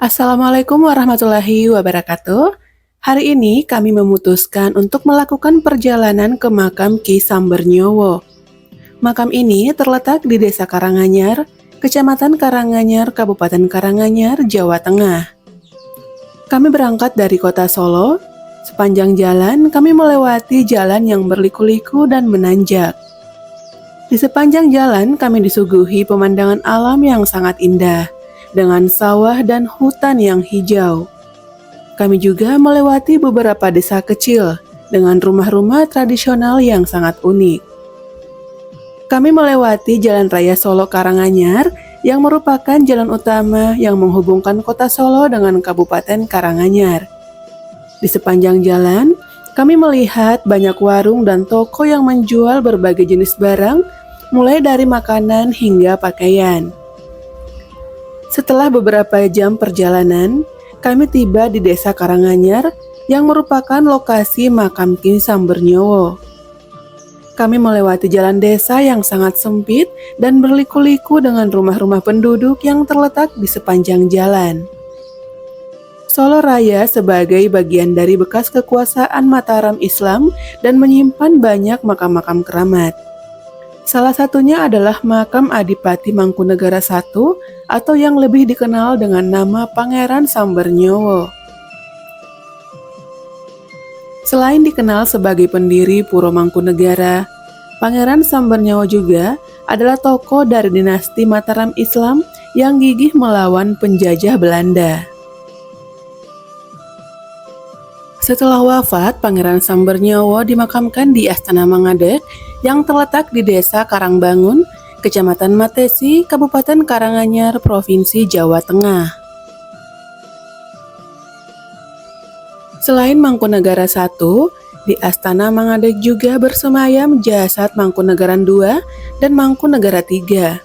Assalamualaikum warahmatullahi wabarakatuh. Hari ini kami memutuskan untuk melakukan perjalanan ke makam Ki Sambernyowo. Makam ini terletak di Desa Karanganyar, Kecamatan Karanganyar, Kabupaten Karanganyar, Jawa Tengah. Kami berangkat dari kota Solo. Sepanjang jalan kami melewati jalan yang berliku-liku dan menanjak. Di sepanjang jalan kami disuguhi pemandangan alam yang sangat indah, dengan sawah dan hutan yang hijau. Kami juga melewati beberapa desa kecil dengan rumah-rumah tradisional yang sangat unik. Kami melewati Jalan Raya Solo Karanganyar yang merupakan jalan utama yang menghubungkan kota Solo dengan Kabupaten Karanganyar. Di sepanjang jalan, kami melihat banyak warung dan toko yang menjual berbagai jenis barang, mulai dari makanan hingga pakaian. Setelah beberapa jam perjalanan, kami tiba di Desa Karanganyar yang merupakan lokasi makam Ki Sambernyowo. Kami melewati jalan desa yang sangat sempit dan berliku-liku dengan rumah-rumah penduduk yang terletak di sepanjang jalan. Solo Raya sebagai bagian dari bekas kekuasaan Mataram Islam dan menyimpan banyak makam-makam keramat. Salah satunya adalah makam Adipati Mangkunegara I atau yang lebih dikenal dengan nama Pangeran Sambernyowo. Selain dikenal sebagai pendiri Puro Mangkunegara, Pangeran Sambernyowo juga adalah tokoh dari dinasti Mataram Islam yang gigih melawan penjajah Belanda. Setelah wafat, Pangeran Sambernyowo dimakamkan di Astana Mangadek yang terletak di Desa Karangbangun, Kecamatan Matesi, Kabupaten Karanganyar, Provinsi Jawa Tengah. Selain Mangkunegara I, di Astana Mangadek juga bersemayam jasad Mangkunegaran II dan Mangkunegara III.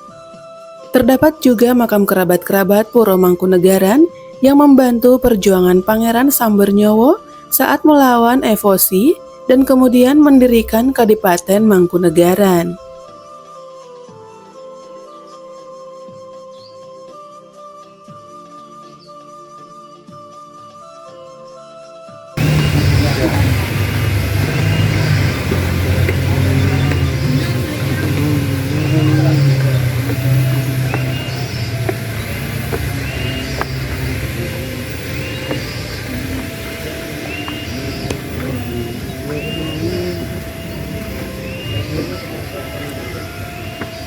Terdapat juga makam kerabat-kerabat Puro Mangkunegaran yang membantu perjuangan Pangeran Sambernyowo saat melawan Evosi dan kemudian mendirikan Kadipaten Mangkunegaran.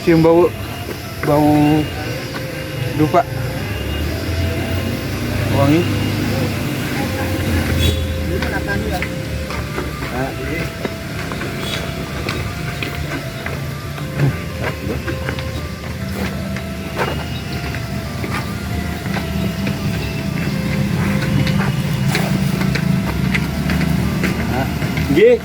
Cium bau dupa wangi. Nggih.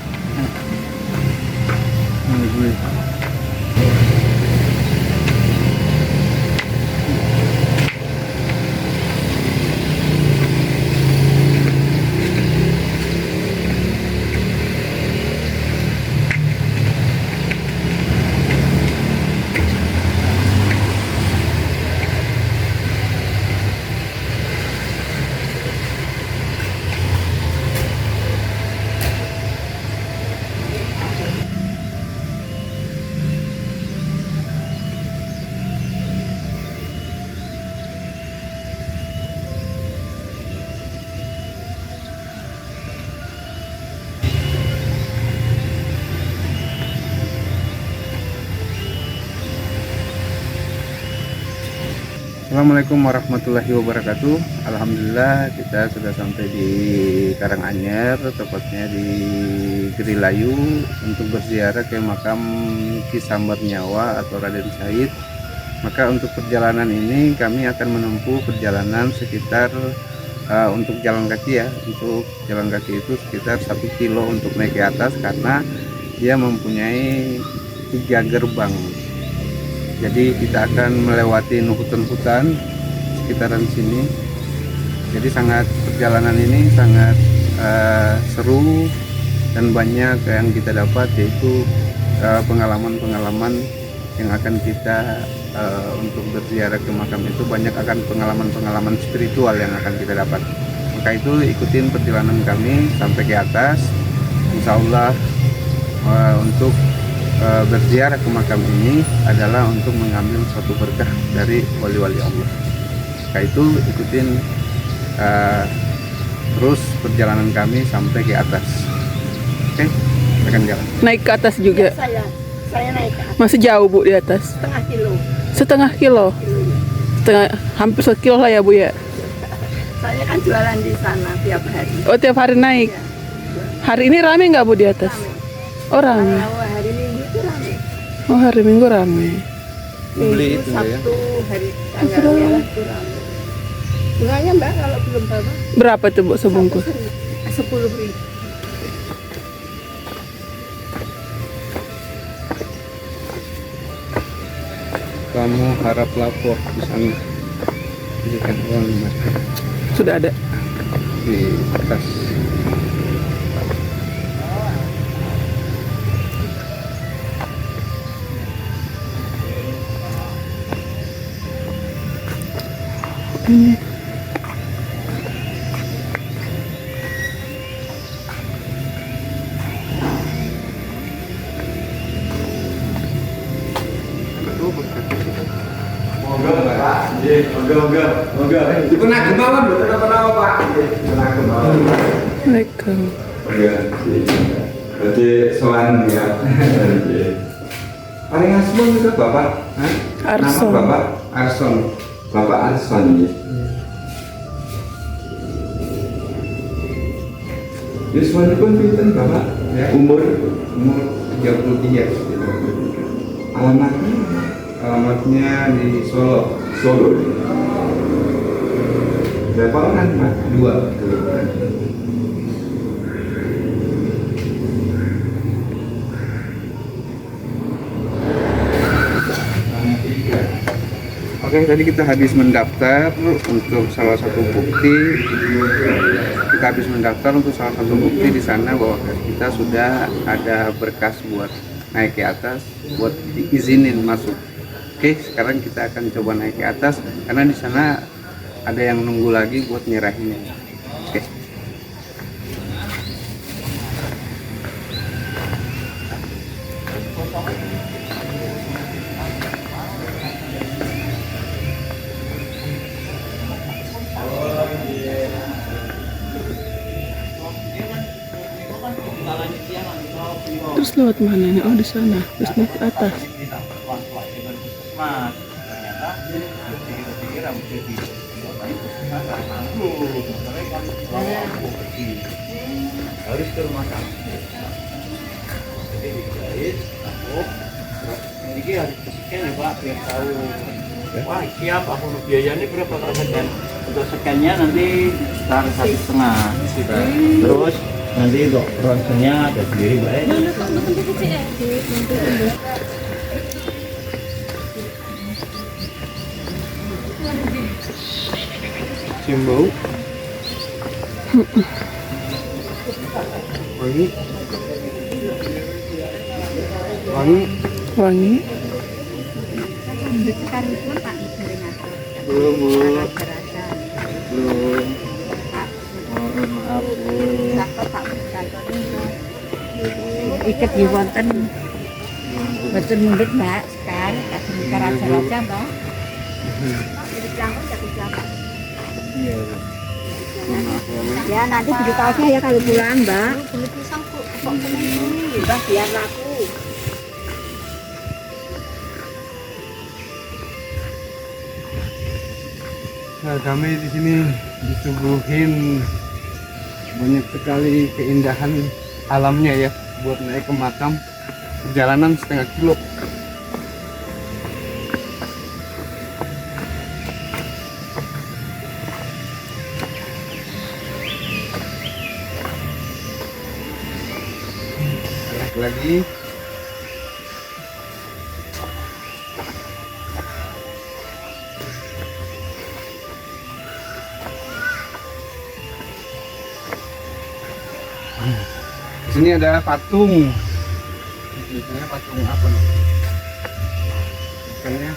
Assalamualaikum warahmatullahi wabarakatuh. Alhamdulillah kita sudah sampai di Karanganyar, tepatnya di Gerilayu, untuk berziarah ke makam Ki Sambernyowo atau Raden Said. Maka untuk perjalanan ini kami akan menempuh perjalanan sekitar untuk jalan kaki ya. Untuk jalan kaki itu sekitar 1 kilo untuk naik ke atas karena dia mempunyai 3 gerbang. Jadi kita akan melewati hutan-hutan sekitaran sini. Jadi perjalanan ini sangat seru dan banyak yang kita dapat, yaitu pengalaman-pengalaman yang akan kita untuk berziarah ke makam itu banyak akan pengalaman-pengalaman spiritual yang akan kita dapat. Maka itu ikutin perjalanan kami sampai ke atas. Insya Allah untuk berziarah ke makam ini adalah untuk mengambil suatu berkah dari wali-wali Allah. Maka itu ikutin terus perjalanan kami sampai ke atas. Oke, kita akan jalan. Naik ke atas juga. Saya naik ke atas Masih jauh Bu di atas. setengah kilo. Setengah kilo. Setengah, hampir sekilo lah ya Bu ya. Saya kan jualan di sana tiap hari. Oh tiap hari naik. Iya. Hari ini rame nggak Bu di atas? Rame. Oh rame. Kalau hari Minggu itu rame. Oh hari Minggu rame. Beli Minggu, itu ya. Sabtu, hari tanggal merah itu rame. Bunganya Mbak kalau belum bawa Berapa tuh Bu sebungkus? 10.000. Kamu harap lapor di sana. Berikan uang Mas, Sudah ada. di atas. Ini. Moga. Itu nak kemauan, betul apa Pak? Nak kemauan. Assalamualaikum. Berarti soan ya. Paling asmon itu Bapak? Hah? Arson. Nama Bapak? Arson. Bapak Arson ya. Yuswan pun pinten Bapak? Ya. Umur 33. alamatnya Alamatnya di Solo. Solo. Berapa orang Pak? 2. Oke, tadi kita habis mendaftar untuk salah satu bukti. Kita habis mendaftar untuk salah satu bukti di sana bahwa kita sudah ada berkas buat naik ke atas, buat diizinin masuk. Oke, sekarang kita akan coba naik ke atas karena di sana ada yang nunggu lagi buat nyerahinnya. Oke. Terus lewat mana nih? Oh di sana. Terus naik ke atas. Harus ke rumah sakit. Jadi dijahit, tampuk. Ini harus disikan ya Pak, biar tahu. Wah siap, aku biayanya berapa kalau sekian? Untuk sekiannya nanti sekitar 1,5. Terus nanti untuk ronsennya ada sendiri baik. Cium bau. Wangi. Wangi. Wangi. Belum, Bu. Belum. Mohon maaf, Bu. Iket di wonten betul mundur Mbak sekarang kasih raja-raja Mbak. Iya, Bu. Mohon maaf ya, Bu. Ya nanti beritahu saya kalau pulang Mbak. Mbak biar laku. Nah, kami di sini disuguhin banyak sekali keindahan alamnya ya buat naik ke makam. Perjalanan setengah kilo. Naik lagi. Di sini ada patung. Biasanya patung apa nih? Makanya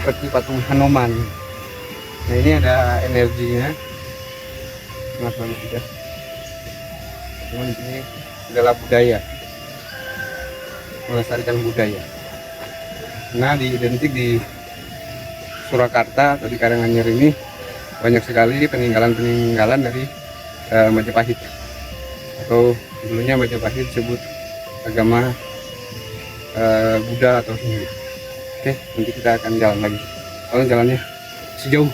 seperti patung Hanoman. Nah ini ada energinya, sangat bagus juga. Cuman ini adalah budaya, melestarikan budaya. Nah identik di Surakarta atau di Karanganyar ini banyak sekali peninggalan-peninggalan dari Majapahit, atau dulunya Majapahit disebut agama Buddha atau Hindu. Oke, nanti kita akan jalan lagi. Kalau jalannya sejauh.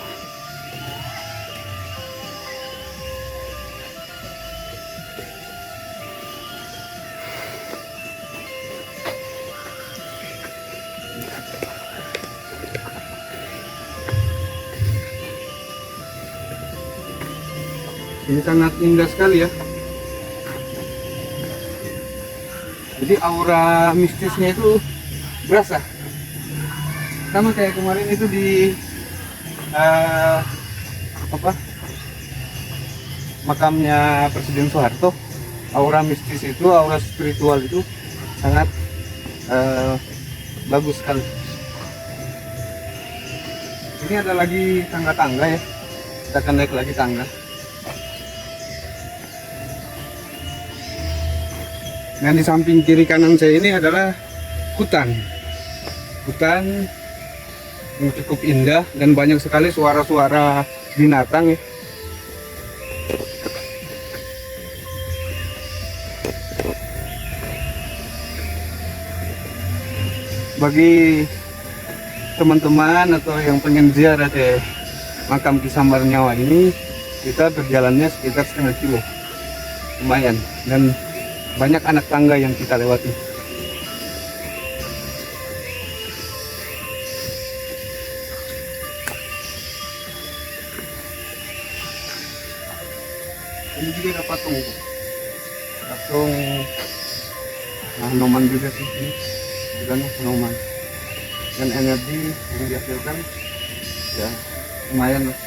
Ini sangat indah sekali ya. Jadi aura mistisnya itu berasa. Sama kayak kemarin itu di makamnya Presiden Soeharto. Aura mistis itu, aura spiritual itu sangat bagus sekali. Ini ada lagi tangga-tangga ya. Kita akan naik lagi tangga. Nah di samping kiri kanan saya ini adalah hutan yang cukup indah dan banyak sekali suara-suara binatang ya. Bagi teman-teman atau yang pengen ziarah ke makam Ki Sambar Nyawa ini, kita berjalannya sekitar setengah kilo, lumayan, dan banyak anak tangga yang kita lewati. Ini juga ada patung Hanoman juga sih, ini bukan Hanoman, dan energi yang dihasilkan ya lumayan lah.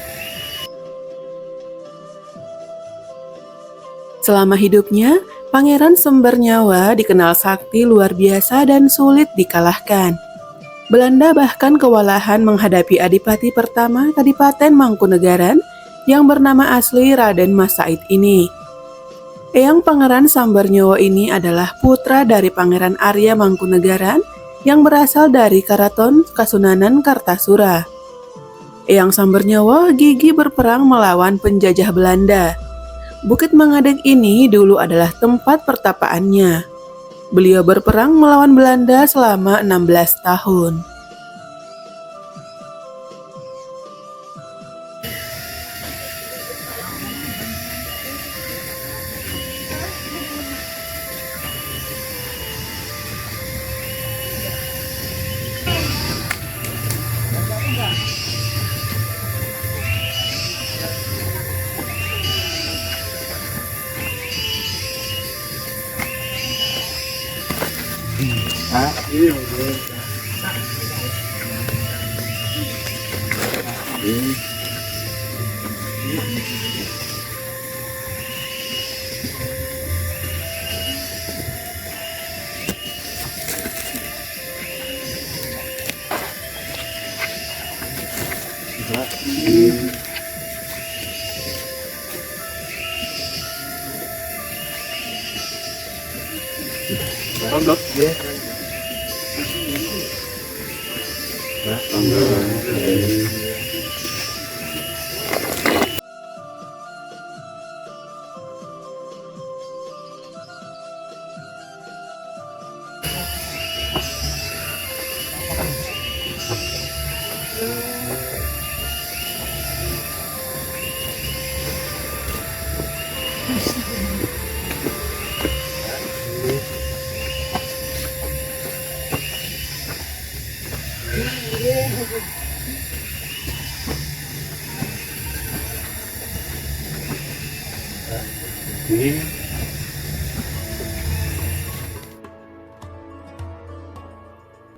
Selama hidupnya, Pangeran Sumber Nyawa dikenal sakti luar biasa dan sulit dikalahkan. Belanda bahkan kewalahan menghadapi Adipati pertama Kadipaten Mangkunegaran yang bernama asli Raden Mas Said ini. Eyang Pangeran Sambar Nyawa ini adalah putra dari Pangeran Arya Mangkunegaran yang berasal dari Karaton Kasunanan Kartasura. Eyang Sambar Nyawa gigih berperang melawan penjajah Belanda. Bukit Mangadeg ini dulu adalah tempat pertapaannya. Beliau berperang melawan Belanda selama 16 tahun.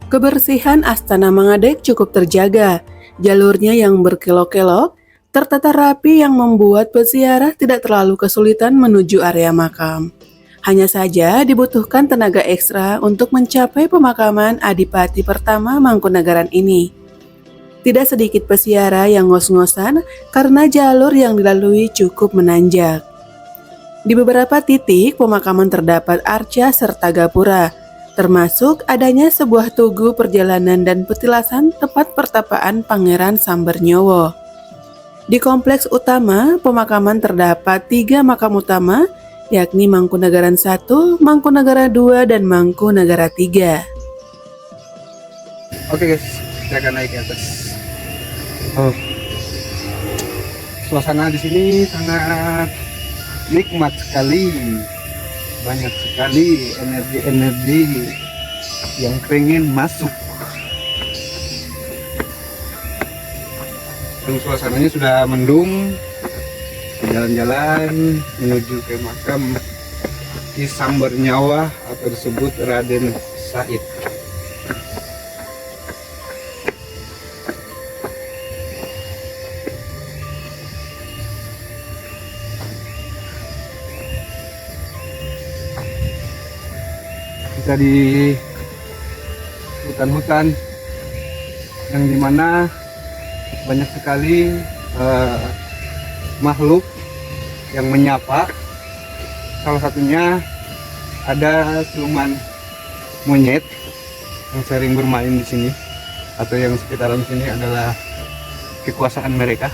Kebersihan Astana Mangadeg cukup terjaga. Jalurnya yang berkelok-kelok tertata rapi yang membuat peziarah tidak terlalu kesulitan menuju area makam. Hanya saja dibutuhkan tenaga ekstra untuk mencapai pemakaman Adipati pertama Mangkunegaran ini. Tidak sedikit peziarah yang ngos-ngosan karena jalur yang dilalui cukup menanjak. Di beberapa titik pemakaman terdapat arca serta gapura, termasuk adanya sebuah tugu perjalanan dan petilasan tempat pertapaan Pangeran Sambernyowo. Di kompleks utama pemakaman terdapat 3 makam utama, yakni Mangkunegaran 1, Mangkunegara 2, dan Mangkunegara 3. Oke guys, kita akan naik ke atas. Oh, suasana di sini sangat nikmat sekali, banyak sekali energi-energi yang pengen masuk. Dan suasananya sudah mendung, jalan-jalan menuju ke makam Ki Sambernyawa atau disebut Raden Said. Kita di hutan-hutan yang dimana banyak sekali makhluk yang menyapa. Salah satunya ada siluman monyet yang sering bermain di sini, atau yang sekitaran sini adalah kekuasaan mereka.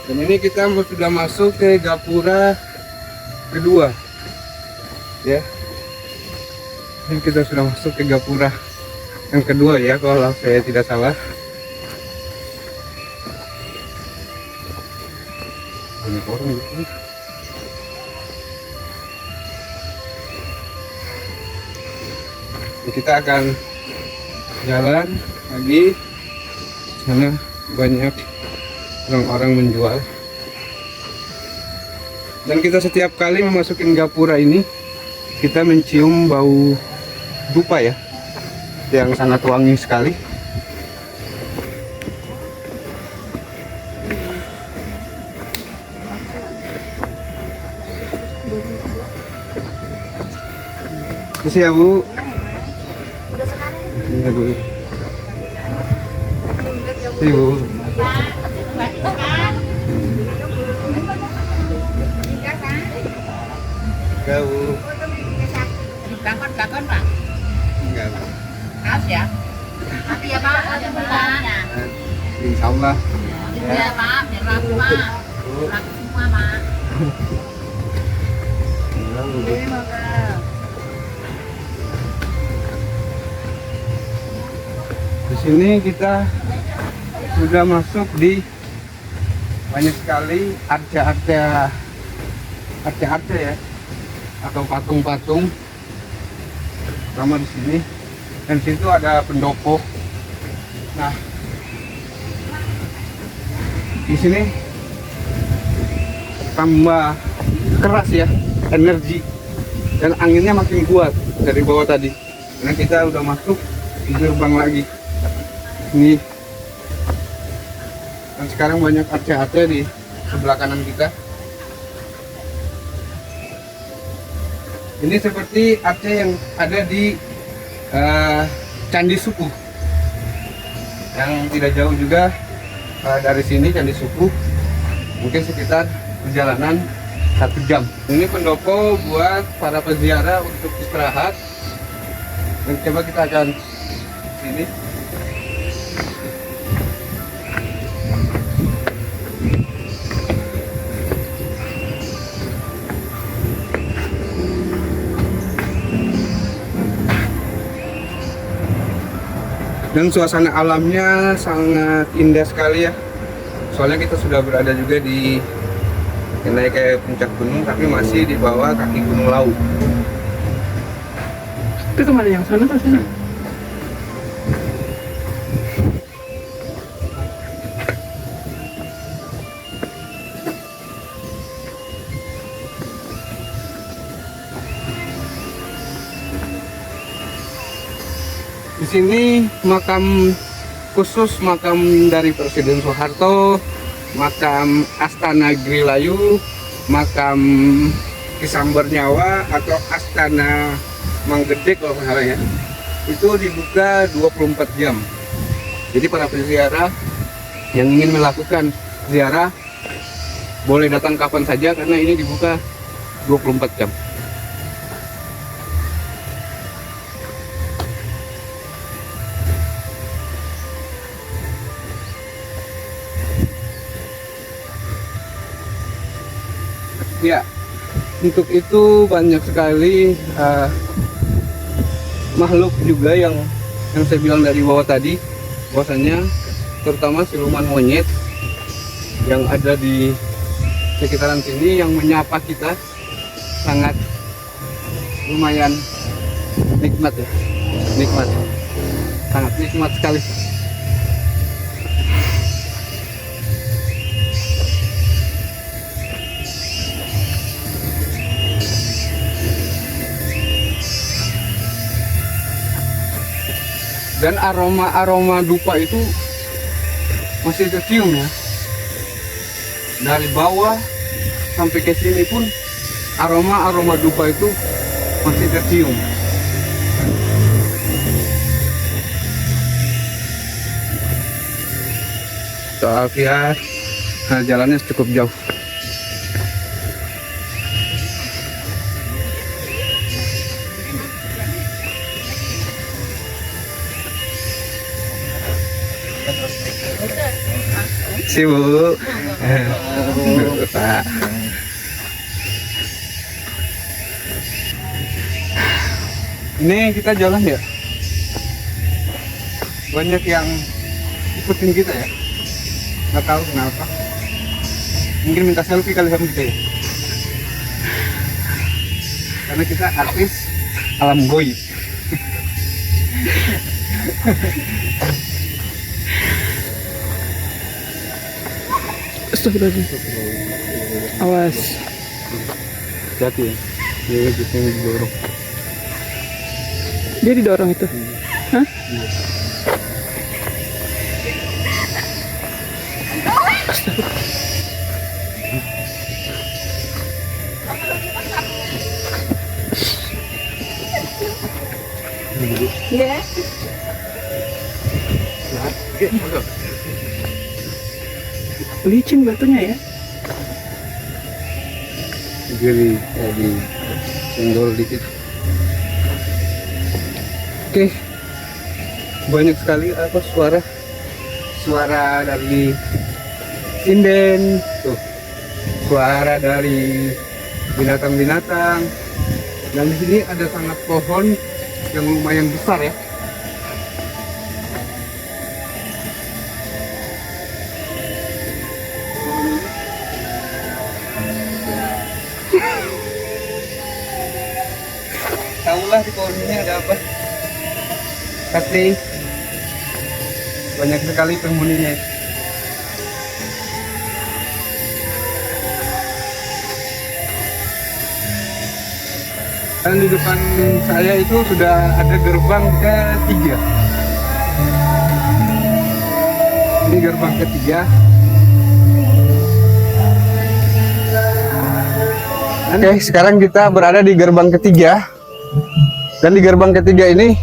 Dan ini kita sudah masuk ke gapura kedua, ya. Ini kita sudah masuk ke gapura yang kedua ya, kalau saya tidak salah. Banyak orang gitu. Jadi kita akan jalan lagi. Sana banyak orang-orang menjual, dan kita setiap kali memasukin gapura ini kita mencium bau dupa ya, yang sangat wangi sekali. Terus ya Bu, ini Bu, ini Bu. Enggak, Bu. Bakon Pak. Enggak, Bu. Khas ya. Hati ya Pak, ada Pak. Insya Allah. Iya Pak, biar laku Pak. Laku semua Pak. Di sini kita sudah masuk di banyak sekali arca-arca ya, atau patung-patung. Sama di sini, dan situ ada pendopo. Nah, di sini tambah keras ya energi, dan anginnya makin kuat dari bawah tadi. Karena kita udah masuk di gerbang lagi. Ini, dan sekarang banyak arca-arca di sebelah kanan kita. Ini seperti arca yang ada di Candi Suku, yang tidak jauh juga dari sini. Candi Suku mungkin sekitar perjalanan 1 jam. Ini pendopo buat para peziarah untuk istirahat. Dan coba kita akan sini. Dan suasana alamnya sangat indah sekali ya. Soalnya kita sudah berada juga di naik ke puncak gunung, tapi masih di bawah kaki Gunung Lawu. Itu kemana, yang sana atau sini? Di sini makam khusus, makam dari Presiden Soeharto, makam Astana Grilayu, makam Ki Sambernyawa atau Astana Manggede kalau nggak salah ya. Itu dibuka 24 jam. Jadi para peziarah yang ingin melakukan ziarah boleh datang kapan saja karena ini dibuka 24 jam. Ya, untuk itu banyak sekali makhluk juga yang saya bilang dari bawah tadi, bahwasanya terutama siluman monyet yang ada di sekitaran sini yang menyapa kita sangat lumayan nikmat ya, nikmat, sangat nikmat sekali. Dan aroma dupa itu masih tercium ya, dari bawah sampai ke sini pun aroma dupa itu masih tercium. Soal ya, jalannya cukup jauh. Sibuk. Pak. Ini kita jalan ya. Banyak yang ikutin kita ya. Nggak tahu kenapa. Mungkin minta selfie kali sama kita ya. Karena kita artis alam goib. Astagfirullahaladzim. Awas. Hati ya. Dia bisa didorong. Dia didorong itu. Hah? Iya. Licin batunya ya. Jadi senggol dikit. Oke, banyak sekali apa suara dari sinden, tuh suara dari binatang-binatang. Dan di sini ada sangat pohon yang lumayan besar ya. Tahulah di pohon ini ada apa? Pasti banyak sekali penghuninya. Dan di depan saya itu sudah ada gerbang ketiga. Ini gerbang ketiga. Oke, sekarang kita berada di gerbang ketiga. Dan di gerbang ketiga ini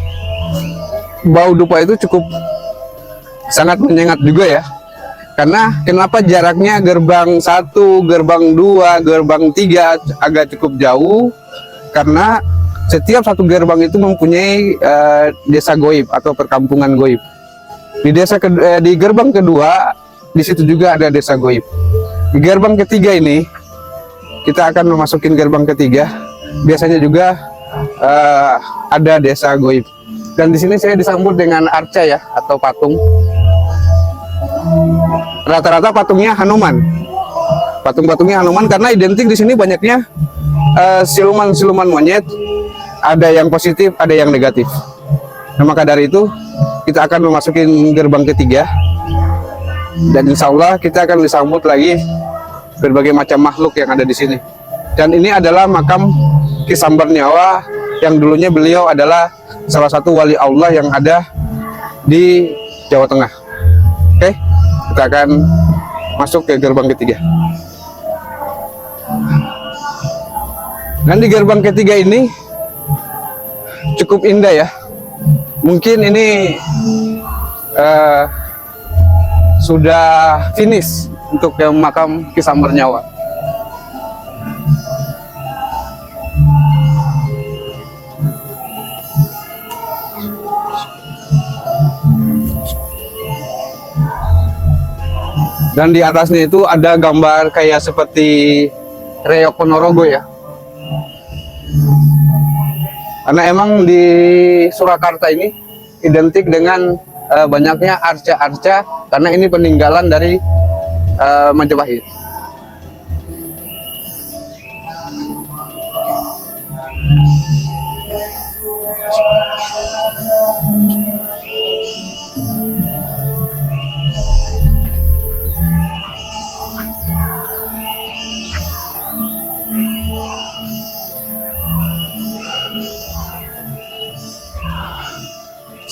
bau dupa itu cukup sangat menyengat juga ya. Karena kenapa jaraknya gerbang 1, gerbang 2, gerbang 3 agak cukup jauh? Karena setiap satu gerbang itu mempunyai desa goib atau perkampungan goib. Di gerbang kedua di situ juga ada desa goib. Di gerbang ketiga ini kita akan memasukin gerbang ketiga. Biasanya juga ada desa goib. Dan di sini saya disambut dengan arca ya atau patung. Rata-rata patungnya Hanuman. Patung-patungnya Hanuman karena identik di sini banyaknya siluman-siluman monyet. Ada yang positif, ada yang negatif. Nah, maka dari itu kita akan memasuki gerbang ketiga. Dan insya Allah kita akan disambut lagi berbagai macam makhluk yang ada di sini. Dan ini adalah makam Ki Sambernyawa yang dulunya beliau adalah salah satu wali Allah yang ada di Jawa Tengah. Oke, kita akan masuk ke gerbang ketiga. Dan di gerbang ketiga ini cukup indah ya. Mungkin ini sudah finish untuk ke makam Ki Sambernyawa. Dan di atasnya itu ada gambar kayak seperti Reok Ponorogo ya. Karena emang di Surakarta ini identik dengan banyaknya arca-arca, karena ini peninggalan dari Majapahit.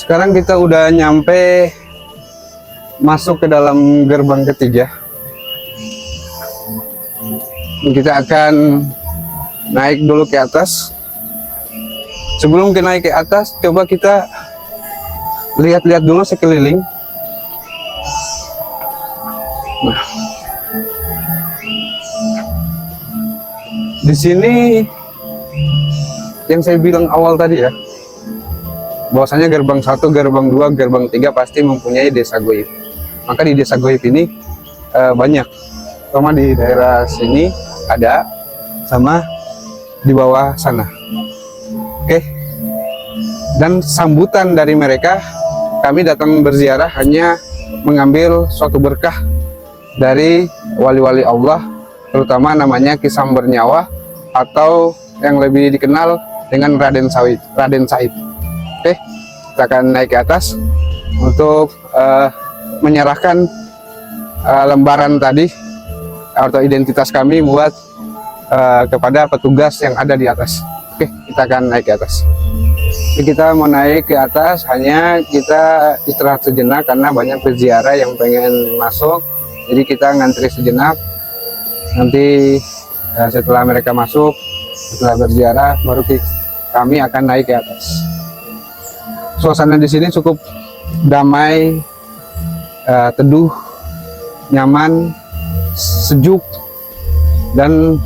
Sekarang kita udah nyampe masuk ke dalam gerbang ketiga. Kita akan naik dulu ke atas. Sebelum kita naik ke atas, coba kita lihat-lihat dulu sekeliling. Nah, di sini yang saya bilang awal tadi ya, bahwasanya gerbang 1, gerbang 2, gerbang 3 pasti mempunyai desa goib. Maka di desa goib ini banyak, terutama di daerah sini ada, sama di bawah sana. Oke. Dan sambutan dari mereka, kami datang berziarah hanya mengambil suatu berkah dari wali-wali Allah, terutama namanya Ki Sambernyawa atau yang lebih dikenal dengan Raden Said. Oke, kita akan naik ke atas untuk menyerahkan lembaran tadi atau identitas kami buat kepada petugas yang ada di atas. Oke, kita akan naik ke atas. Jadi kita mau naik ke atas, hanya kita istirahat sejenak karena banyak peziarah yang pengen masuk. Jadi kita ngantri sejenak. Nanti setelah mereka masuk, setelah berziarah, baru kami akan naik ke atas. Suasana di sini cukup damai, teduh, nyaman, sejuk, dan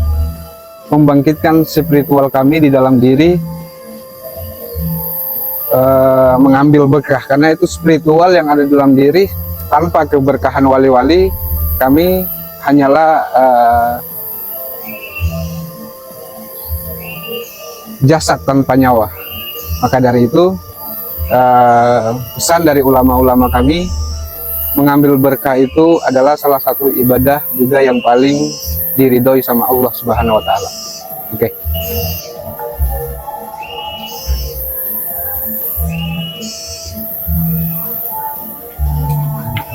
membangkitkan spiritual kami di dalam diri, mengambil berkah. Karena itu spiritual yang ada di dalam diri, tanpa keberkahan wali-wali, kami hanyalah jasad tanpa nyawa. Maka dari itu, pesan dari ulama-ulama kami, mengambil berkah itu adalah salah satu ibadah juga yang paling diridhoi sama Allah Subhanahu wa Ta'ala. Oke.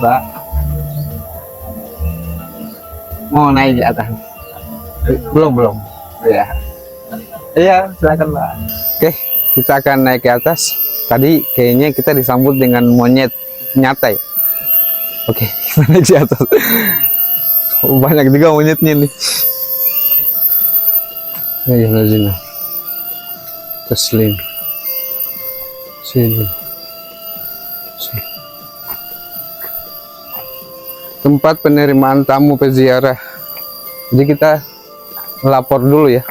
Mbak, mau naik di atas? Belum. Iya, silakan Mbak. Oke, kita akan naik ke atas. Tadi kayaknya kita disambut dengan monyet nyata ya. Oke, kita naik di atas. Banyak juga monyetnya nih. Ya, lazina. Taslim. Sini. Tempat penerimaan tamu peziarah. Jadi kita lapor dulu ya.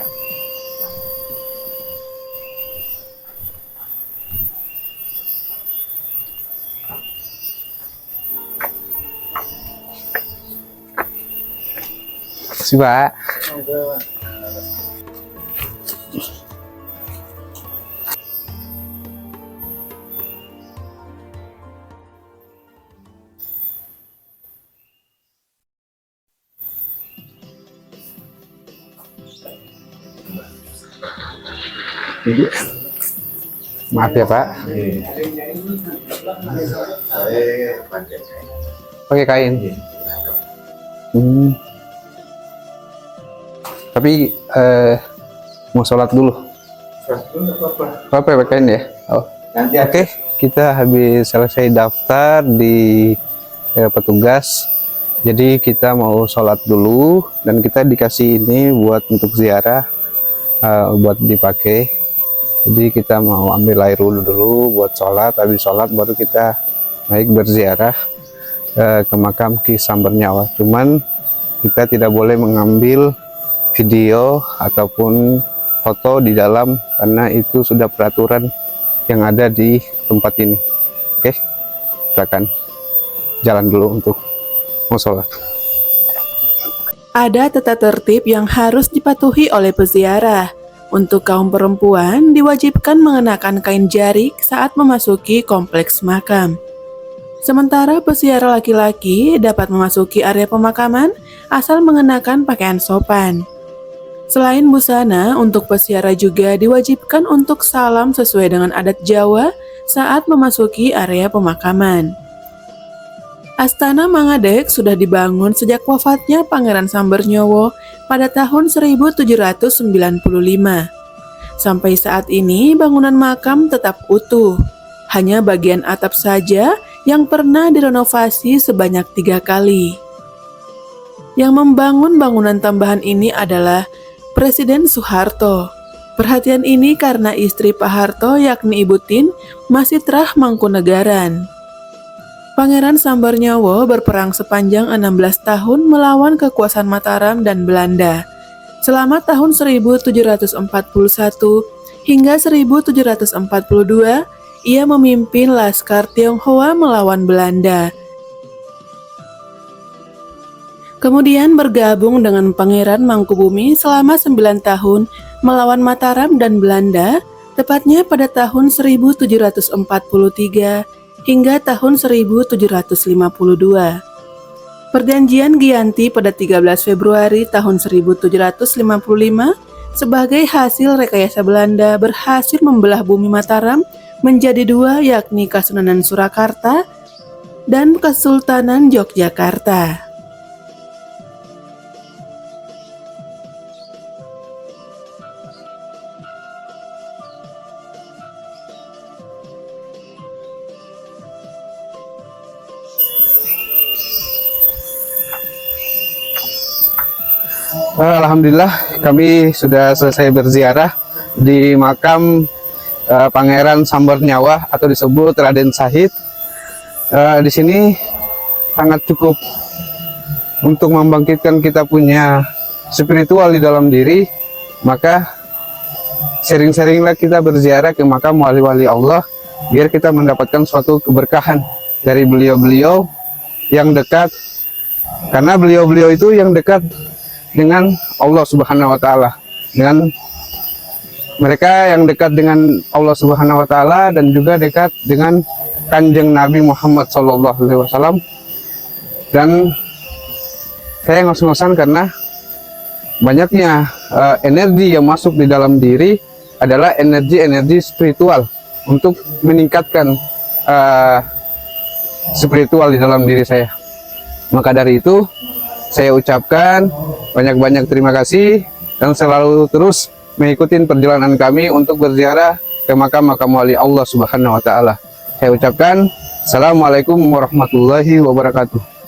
Pak. Maaf ya Pak. Pakai kain. Tapi mau sholat dulu. Apa pakaian ya? Oh. Nanti Oke, kita habis selesai daftar di petugas. Jadi kita mau sholat dulu dan kita dikasih ini buat untuk ziarah, buat dipakai. Jadi kita mau ambil air wudhu dulu buat sholat. Habis sholat baru kita naik berziarah ke makam Ki Sambernyawa. Cuman kita tidak boleh mengambil video ataupun foto di dalam karena itu sudah peraturan yang ada di tempat ini. Oke, kita akan jalan dulu untuk mau sholat. Ada tata tertib yang harus dipatuhi oleh peziarah. Untuk kaum perempuan diwajibkan mengenakan kain jarik saat memasuki kompleks makam. Sementara peziarah laki-laki dapat memasuki area pemakaman asal mengenakan pakaian sopan. Selain busana, untuk peziarah juga diwajibkan untuk salam sesuai dengan adat Jawa saat memasuki area pemakaman. Astana Mangadek sudah dibangun sejak wafatnya Pangeran Sambernyawa pada tahun 1795. Sampai saat ini bangunan makam tetap utuh. Hanya bagian atap saja yang pernah direnovasi sebanyak 3 kali. Yang membangun bangunan tambahan ini adalah Presiden Soeharto. Perhatian ini karena istri Pak Harto yakni Ibu Tin masih terah Mangkunegaran. Pangeran Sambernyawa berperang sepanjang 16 tahun melawan kekuasaan Mataram dan Belanda. Selama tahun 1741 hingga 1742, ia memimpin Laskar Tionghoa melawan Belanda. Kemudian bergabung dengan Pangeran Mangkubumi selama 9 tahun melawan Mataram dan Belanda, tepatnya pada tahun 1743 hingga tahun 1752. Perjanjian Giyanti pada 13 Februari tahun 1755 sebagai hasil rekayasa Belanda berhasil membelah bumi Mataram menjadi 2, yakni Kasunanan Surakarta dan Kesultanan Yogyakarta. Alhamdulillah kami sudah selesai berziarah di makam Pangeran Sambernyawa atau disebut Raden Sahid. Di sini sangat cukup untuk membangkitkan kita punya spiritual di dalam diri. Maka sering-seringlah kita berziarah ke makam wali-wali Allah biar kita mendapatkan suatu keberkahan dari beliau-beliau yang dekat, karena beliau-beliau itu yang dekat dengan Allah Subhanahu wa taala, dengan mereka yang dekat dengan Allah Subhanahu wa taala dan juga dekat dengan Kanjeng Nabi Muhammad sallallahu alaihi wasallam. Dan saya ngos-ngosan karena banyaknya energi yang masuk di dalam diri adalah energi-energi spiritual untuk meningkatkan spiritual di dalam diri saya. Maka dari itu saya ucapkan banyak-banyak terima kasih dan selalu terus mengikuti perjalanan kami untuk berziarah ke makam-makam wali Allah Subhanahu wa taala. Saya ucapkan Assalamualaikum warahmatullahi wabarakatuh.